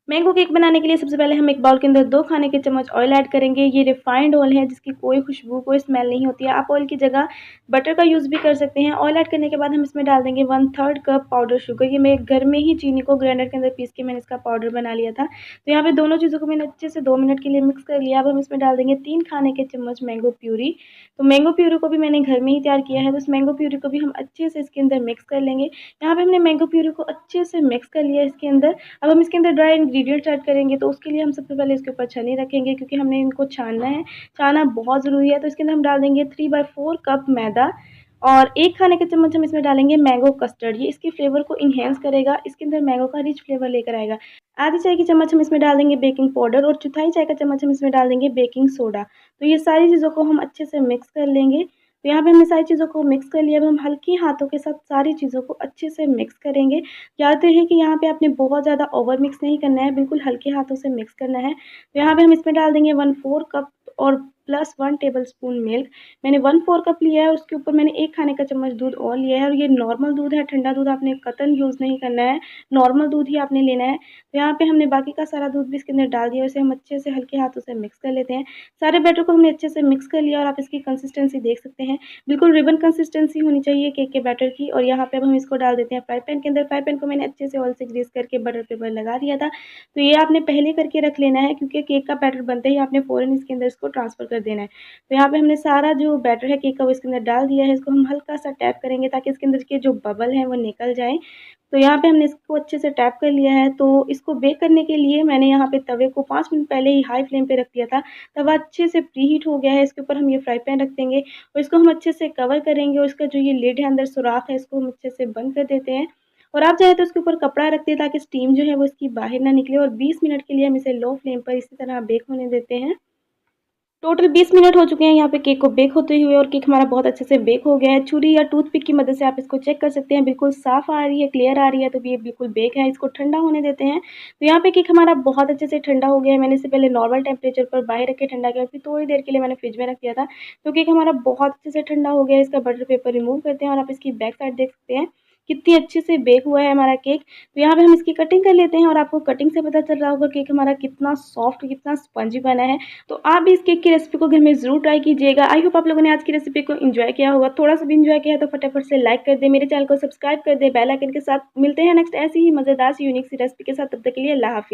Mango cake बनाने के लिए सबसे पहले हम एक बाउल के अंदर 2 खाने के चम्मच ऑयल ऐड करेंगे। ये रिफाइंड ऑयल है जिसकी कोई खुशबू, कोई स्मेल नहीं होती है। आप ऑयल की जगह बटर का यूज़ भी कर सकते हैं। ऑयल ऐड करने के बाद हम इसमें डाल देंगे 1/3 कप पाउडर शुगर। ये मैं घर में ही चीनी को ग्राइंडर के अंदर पीस के मैंने इसका पाउडर बना लिया था। तो यहाँ पे दोनों चीज़ों को मैंने अच्छे से 2 मिनट के लिए मिक्स कर लिया। अब हम इसमें डाल देंगे 3 खाने के चम्मच मैंगो प्यूरी। तो मैंगो प्यूरी को भी मैंने घर में ही तैयार किया है, तो इस मैंगो प्यूरी को भी हम अच्छे से इसके अंदर मिक्स कर लेंगे। यहाँ पे हमने मैंगो प्यूरी को अच्छे से मिक्स कर लिया है इसके अंदर। अब हम इसके अंदर ड्राई इंग्रीडिएंट्स ऐड करेंगे, तो उसके लिए हम सबसे पहले इसके ऊपर छन्नी रखेंगे क्योंकि हमने इनको छानना है। छानना बहुत ज़रूरी है, तो इसके अंदर हम डाल देंगे 3/4 कप मैदा और 1 खाने का चम्मच हम इसमें डालेंगे मैंगो कस्टर्ड। ये इसके फ्लेवर को एनहांस करेगा, इसके अंदर मैंगो का रिच फ्लेवर लेकर आएगा। आधी चाय की चम्मच हम इसमें डाल देंगे बेकिंग पाउडर और चौथाई चाय का चम्मच हम इसमें डाल देंगे बेकिंग सोडा। तो ये सारी चीज़ों को हम अच्छे से मिक्स कर लेंगे। तो यहाँ पे हमने सारी चीज़ों को मिक्स कर लिया। अब हम हल्के हाथों के साथ सारी चीज़ों को अच्छे से मिक्स करेंगे। याद रहे कि यहाँ पे आपने बहुत ज़्यादा ओवर मिक्स नहीं करना है, बिल्कुल हल्के हाथों से मिक्स करना है। तो यहाँ पे हम इसमें डाल देंगे 1/4 कप और प्लस 1 टेबलस्पून मिल्क। मैंने 1/4 कप लिया है, उसके ऊपर मैंने 1 खाने का चम्मच दूध और लिया है और ये नॉर्मल दूध है, ठंडा दूध आपने कतई यूज़ नहीं करना है, नॉर्मल दूध ही आपने लेना है। तो यहाँ पे हमने बाकी का सारा दूध भी इसके अंदर डाल दिया और इसे हम अच्छे से हल्के हाथों से मिक्स कर लेते हैं। सारे बैटर को हमने अच्छे से मिक्स कर लिया और आप इसकी कंसिस्टेंसी देख सकते हैं। बिल्कुल रिबन कंसिस्टेंसी होनी चाहिए केक के बैटर की। और यहाँ पे अब हम इसको डाल देते हैं फ्राई पैन के अंदर। फ्राई पैन को मैंने अच्छे से ऑयल से ग्रीस करके बटर पेपर लगा दिया था। तो ये आपने पहले करके रख लेना है क्योंकि केक का बैटर बनते ही आपने फ़ौरन इसके अंदर इसको ट्रांसफ़र कर देना है। तो यहाँ पे हमने सारा जो बैटर है केक का वो इसके अंदर डाल दिया है। इसको हम हल्का-सा टैप करेंगे ताकि इसके अंदर के जो बबल हैं वो निकल जाएँ। तो यहाँ पे हमने इसको अच्छे से टैप कर लिया है। तो इसको बेक करने के लिए मैंने यहाँ पे तवे को 5 मिनट पहले ही हाई फ्लेम पे रख दिया था। तवा अच्छे से प्रीहीट हो गया है। इसके ऊपर हम ये फ्राई पैन रख देंगे और इसको हम अच्छे से कवर करेंगे और इसका जो ये लिड है, अंदर सुराख है, इसको हम अच्छे से बंद कर देते हैं। और आप चाहें तो इसके ऊपर कपड़ा रख दें ताकि स्टीम जो है वो इसकी बाहर ना निकले और 20 मिनट के लिए हम इसे लो फ्लेम पर इसी तरह बेक होने देते हैं। टोटल 20 मिनट हो चुके हैं यहाँ पे केक को बेक होते हुए और केक हमारा बहुत अच्छे से बेक हो गया है। छुरी या टूथपिक की मदद से आप इसको चेक कर सकते हैं, बिल्कुल साफ़ आ रही है, क्लियर आ रही है, तो ये बिल्कुल बेक है। इसको ठंडा होने देते हैं। तो यहाँ पे केक हमारा बहुत अच्छे से ठंडा हो गया है। मैंने इसे पहले नॉर्मल टेम्परेचर पर बाहर रख के ठंडा किया, फिर थोड़ी देर के लिए मैंने फ्रिज में रख दिया था। तो केक हमारा बहुत अच्छे से ठंडा हो गया है। इसका बटर पेपर रिमूव करते हैं और आप इसकी बैक साइड देख सकते हैं कितनी अच्छे से बेक हुआ है हमारा केक। तो यहाँ पे हम इसकी कटिंग कर लेते हैं और आपको कटिंग से पता चल रहा होगा केक हमारा कितना सॉफ्ट, कितना स्पंजी बना है। तो आप भी इस केक की रेसिपी को घर में ज़रूर ट्राई कीजिएगा। आई होप आप लोगों ने आज की रेसिपी को एंजॉय किया होगा। थोड़ा-सा भी एंजॉय किया है तो फटाफट से लाइक कर दें, मेरे चैनल को सब्सक्राइब कर दें, बेल आइकन के साथ। मिलते हैं नेक्स्ट ऐसी ही मज़ेदार सी यूनिक सी रेसिपी के साथ। तब तक के लिए अल्लाह हाफ़िज़।